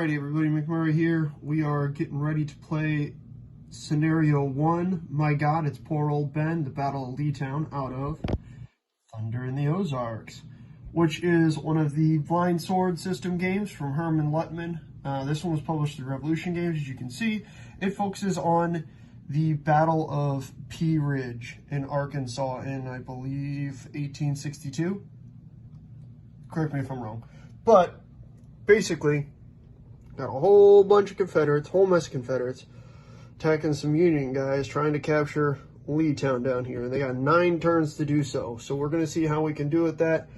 Alrighty, everybody, McMurray here. We are getting ready to play Scenario 1. My God, it's poor old Ben, the Battle of Leetown, out of Thunder in the Ozarks, which is one of the Blind Sword system games from Herman Luttman. This one was published through Revolution Games, as you can see. It focuses on the Battle of Pea Ridge in Arkansas in, I believe, 1862. Correct me if I'm wrong. But basically, got a whole bunch of Confederates, whole mess of Confederates, attacking some Union guys trying to capture Leetown down here. And they got 9 turns to do so. So we're going to see how we can do with that.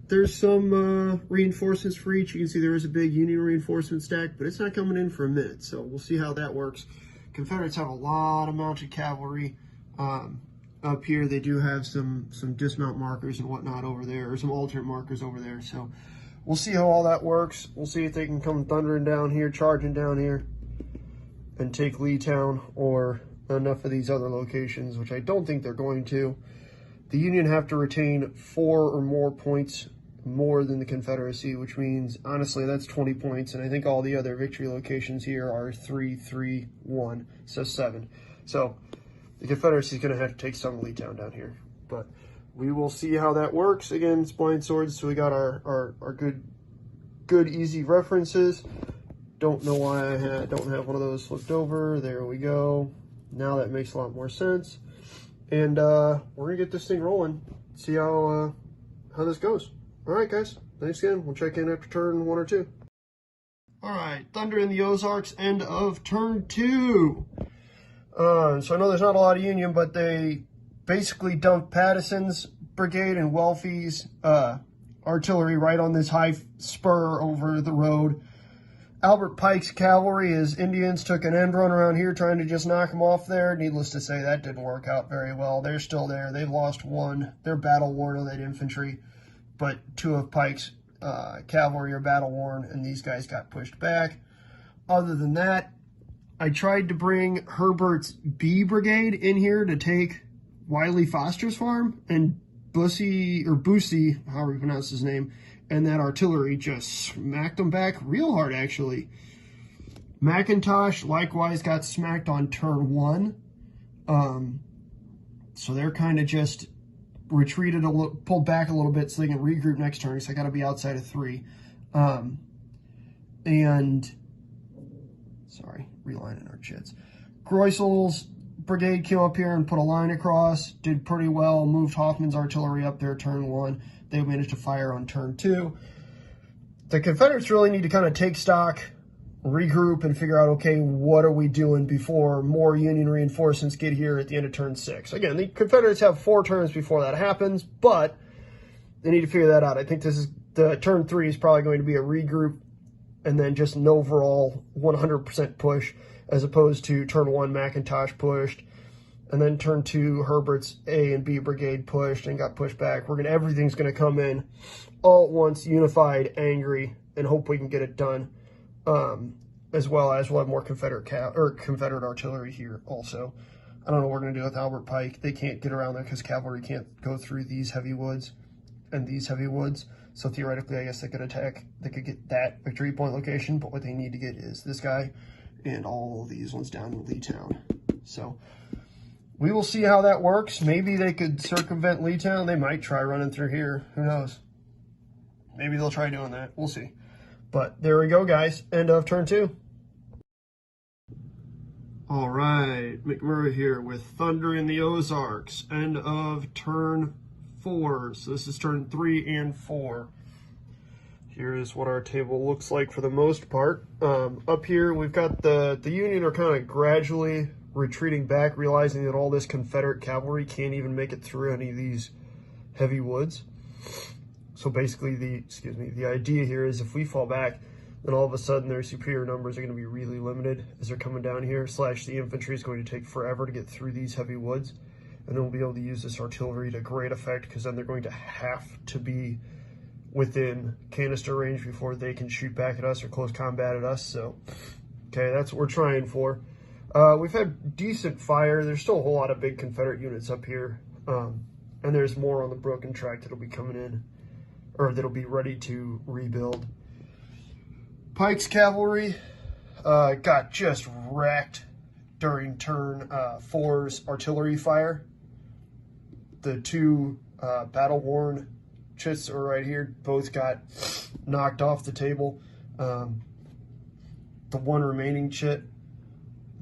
There's some reinforcements for each. You can see there is a big Union reinforcement stack, but it's not coming in for a minute. So we'll see how that works. Confederates have a lot of mounted cavalry up here. They do have some dismount markers and whatnot over there, or some alternate markers over there. So we'll see how all that works. We'll see if they can come thundering down here, charging down here, and take Leetown or enough of these other locations, which I don't think they're going to. The Union have to retain 4 or more points more than the Confederacy, which means, honestly, that's 20 points, and I think all the other victory locations here are 3, 3, 1, so 7. So the Confederacy is going to have to take some of Leetown down here, but we will see how that works. Again, it's blind swords, so we got our good easy references. Don't know why I don't have one of those flipped over. There we go. Now that makes a lot more sense. And we're gonna get this thing rolling. See how this goes. All right, guys. Thanks again. We'll check in after turn 1 or 2. All right, Thunder in the Ozarks, end of turn 2. So I know there's not a lot of Union, but they basically dumped Patterson's brigade and Welfy's artillery right on this high spur over the road. Albert Pike's cavalry, his Indians, took an end run around here trying to just knock them off there. Needless to say, that didn't work out very well. They're still there. They've lost 1. They're battle-worn on that infantry, but 2 of Pike's cavalry are battle-worn, and these guys got pushed back. Other than that, I tried to bring Herbert's B Brigade in here to take Wiley Foster's farm, and Boosie, however you pronounce his name, and that artillery just smacked them back real hard, actually. McIntosh likewise got smacked on turn 1. So they're kind of just retreated pulled back a little bit so they can regroup next turn, so I got to be outside of 3. And, sorry, relining our chits. Greusel's brigade came up here and put a line across, did pretty well, moved Hoffman's artillery up there turn 1. They managed to fire on turn 2. The Confederates really need to kind of take stock, regroup, and figure out, okay, what are we doing before more Union reinforcements get here at the end of turn 6. Again, the Confederates have 4 turns before that happens, but they need to figure that out. I think this is the turn 3 is probably going to be a regroup and then just an overall 100% push, as opposed to turn 1 McIntosh pushed, and then turn 2 Herbert's A and B brigade pushed and got pushed back. Everything's gonna come in all at once, unified, angry, and hope we can get it done. As well as we'll have more Confederate artillery here also. I don't know what we're gonna do with Albert Pike. They can't get around there because cavalry can't go through these heavy woods and these heavy woods. So theoretically, I guess they could attack. They could get that victory point location, but what they need to get is this guy and all these ones down in Leetown. So we will see how that works. Maybe they could circumvent Leetown. They might try running through here. Who knows? Maybe they'll try doing that. We'll see. But there we go, guys. End of turn 2. All right. McMurray here with Thunder in the Ozarks. End of turn 4. So this is turn 3 and 4. Here is what our table looks like for the most part. Up here, we've got the Union are kind of gradually retreating back, realizing that all this Confederate cavalry can't even make it through any of these heavy woods. So basically, the idea here is if we fall back, then all of a sudden their superior numbers are going to be really limited as they're coming down here, / the infantry is going to take forever to get through these heavy woods. And then we'll be able to use this artillery to great effect, because then they're going to have to be within canister range before they can shoot back at us or close combat at us. So, okay, that's what we're trying for. We've had decent fire. There's still a whole lot of big Confederate units up here. And there's more on the broken track that'll be coming in, or that'll be ready to rebuild. Pike's cavalry got just wrecked during turn 4's artillery fire. The two battle-worn chits are right here. Both got knocked off the table. The one remaining chit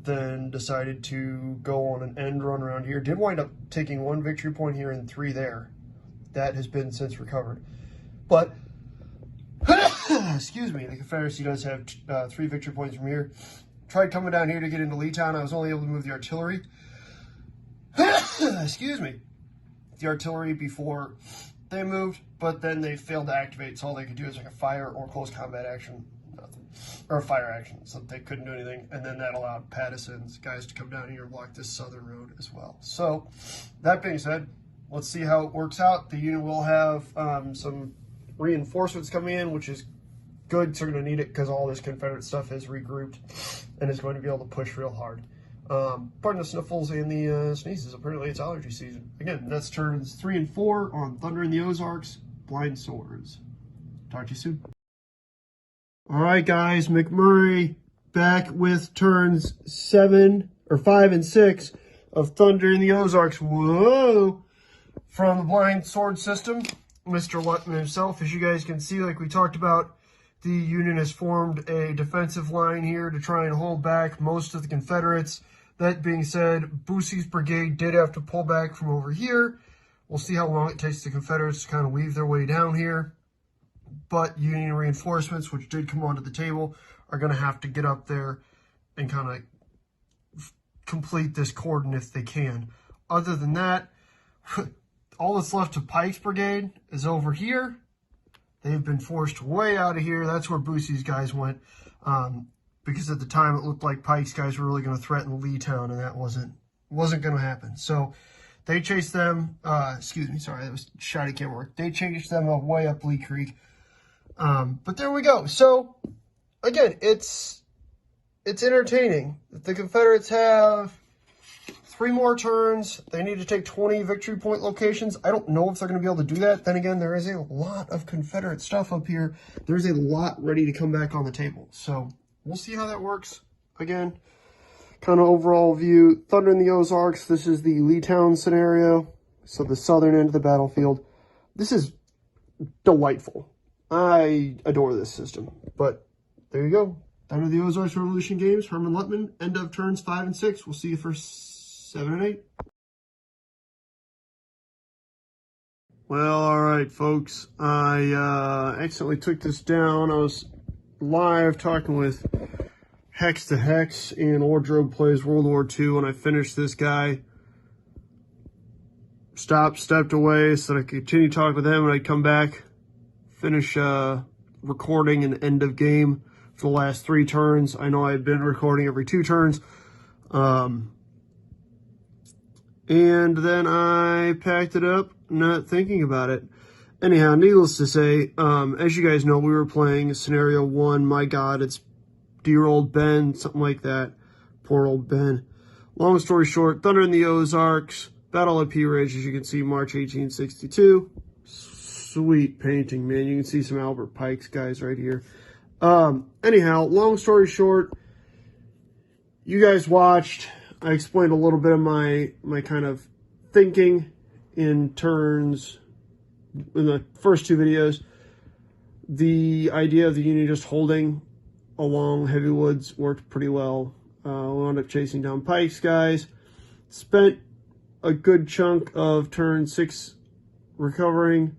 then decided to go on an end run around here. Did wind up taking 1 victory point here and 3 there. That has been since recovered. But, excuse me, the Confederacy does have 3 victory points from here. Tried coming down here to get into Leetown. I was only able to move the artillery. Excuse me. The artillery before they moved, but then they failed to activate, so all they could do is like a fire or close combat action. Nothing. Or a fire action, so they couldn't do anything. And then that allowed Patterson's guys to come down here and block this southern road as well. So, that being said, let's see how it works out. The unit will have some reinforcements coming in, which is good. So we're going to need it because all this Confederate stuff is regrouped and is going to be able to push real hard. Pardon the sniffles and the sneezes. Apparently it's allergy season. Again, that's turns 3 and 4 on Thunder in the Ozarks, Blind Swords. Talk to you soon. All right, guys, McMurray back with turns 5 and 6 of Thunder in the Ozarks. Whoa! From the Blind Sword system, Mr. Lutman himself. As you guys can see, like we talked about, the Union has formed a defensive line here to try and hold back most of the Confederates. That being said, Boosie's brigade did have to pull back from over here. We'll see how long it takes the Confederates to kind of weave their way down here. But Union reinforcements, which did come onto the table, are going to have to get up there and kind of complete this cordon if they can. Other than that, all that's left of Pike's brigade is over here. They've been forced way out of here. That's where Boosie's guys went. Because at the time it looked like Pike's guys were really going to threaten Leetown, and that wasn't going to happen. So they chased them. Excuse me, sorry, that was shoddy camera work. They chased them way up Lee Creek. But there we go. So again, it's entertaining. The Confederates have 3 more turns. They need to take 20 victory point locations. I don't know if they're going to be able to do that. Then again, there is a lot of Confederate stuff up here. There's a lot ready to come back on the table. So we'll see how that works. Again, kind of overall view. Thunder in the Ozarks. This is the Leetown scenario. So the southern end of the battlefield. This is delightful. I adore this system. But there you go. Thunder in the Ozarks Revolution Games. Herman Lutman. End of turns 5 and 6. We'll see you for 7 and 8. Well, all right, folks. I accidentally took this down. I was live talking with Hex to Hex and Wardrobe Plays World War II when I finished this guy. Stepped away so that I could continue talking with him, and I'd come back, finish recording an end of game for the last 3 turns. I know I've been recording every 2 turns. And then I packed it up, not thinking about it. Anyhow, needless to say, as you guys know, we were playing Scenario 1. My God, it's dear old Ben, something like that. Poor old Ben. Long story short, Thunder in the Ozarks, Battle at Pea Ridge, as you can see, March 1862. Sweet painting, man. You can see some Albert Pike's guys right here. Anyhow, long story short, you guys watched. I explained a little bit of my kind of thinking in turns in the first 2 videos. The idea of the Union just holding along heavy woods worked pretty well. We wound up chasing down Pike's guys. Spent a good chunk of turn 6 recovering.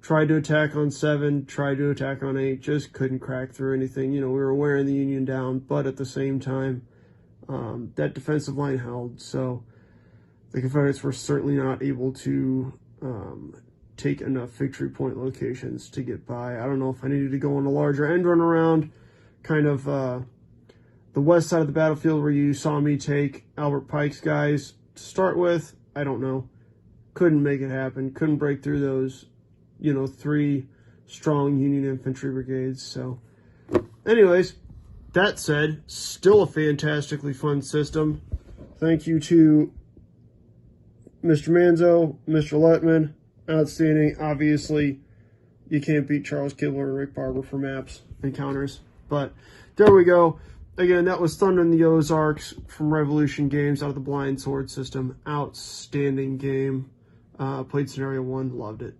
Tried to attack on 7, tried to attack on 8, just couldn't crack through anything. You know, we were wearing the Union down, but at the same time, that defensive line held. So the Confederates were certainly not able to take enough victory point locations to get by. I don't know if I needed to go on a larger end run around, kind of the west side of the battlefield where you saw me take Albert Pike's guys to start with. I don't know. Couldn't make it happen. Couldn't break through those, 3 strong Union infantry brigades. So anyways, that said, still a fantastically fun system. Thank you to Mr. Manzo, Mr. Lutman. Outstanding. Obviously, you can't beat Charles Kibler and Rick Barber for maps and counters. But there we go. Again, that was Thunder in the Ozarks from Revolution Games out of the Blind Sword system. Outstanding game. Played Scenario 1, loved it.